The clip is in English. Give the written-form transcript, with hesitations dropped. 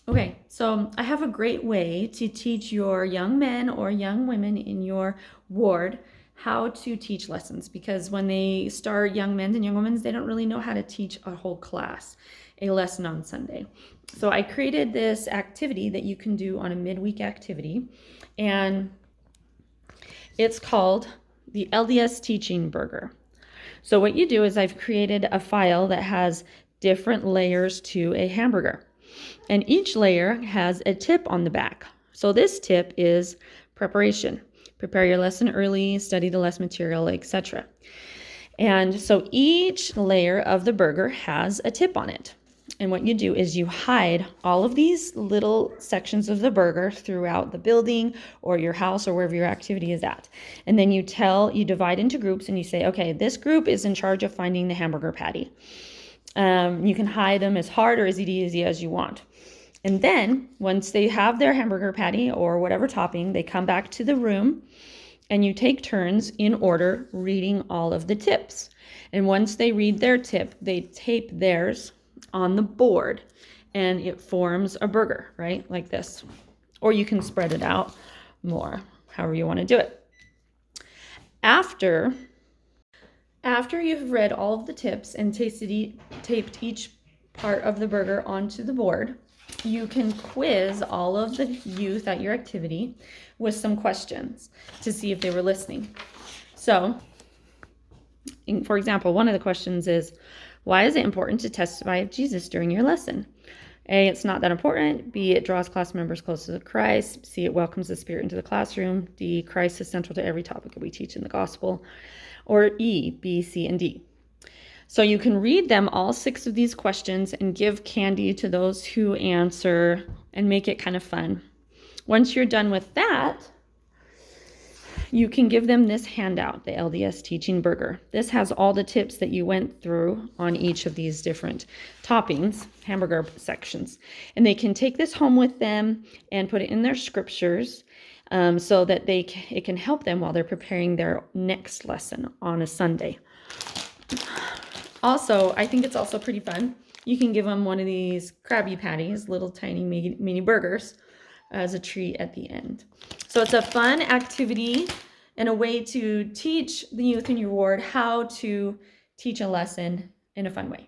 Okay, so I have a great way to teach your young men or young women in your ward how to teach lessons, because when they start, young men and young women, they don't really know how to teach a whole class, a lesson on Sunday. So I created this activity that you can do on a midweek activity, and it's called the LDS Teaching Burger. So what you do is I've created a file that has different layers to a hamburger. And each layer has a tip on the back. So this tip is preparation. Prepare your lesson early, study the lesson material, etc. And so each layer of the burger has a tip on it. And what you do is you hide all of these little sections of the burger throughout the building or your house or wherever your activity is at. And then you divide into groups and you say, okay, this group is in charge of finding the hamburger patty. You can hide them as hard or as easy as you want. And then once they have their hamburger patty or whatever topping, they come back to the room and you take turns in order reading all of the tips. And once they read their tip, they tape theirs on the board and it forms a burger, right? Like this. Or you can spread it out more, however you want to do it. After you've read all of the tips and taped each part of the burger onto the board, you can quiz all of the youth at your activity with some questions to see if they were listening. So, for example, one of the questions is, why is it important to testify of Jesus during your lesson? A, it's not that important. B, it draws class members closer to Christ. C, it welcomes the Spirit into the classroom. D, Christ is central to every topic that we teach in the gospel. Or E, B, C, and D. So you can read them, all 6 of these questions, and give candy to those who answer and make it kind of fun. Once you're done with that, you can give them this handout, the LDS Teaching Burger. This has all the tips that you went through on each of these different toppings, hamburger sections. And they can take this home with them and put it in their scriptures so that it can help them while they're preparing their next lesson on a Sunday. Also, I think it's also pretty fun. You can give them one of these Krabby Patties, little tiny mini burgers, as a treat at the end. So it's a fun activity and a way to teach the youth in your ward how to teach a lesson in a fun way.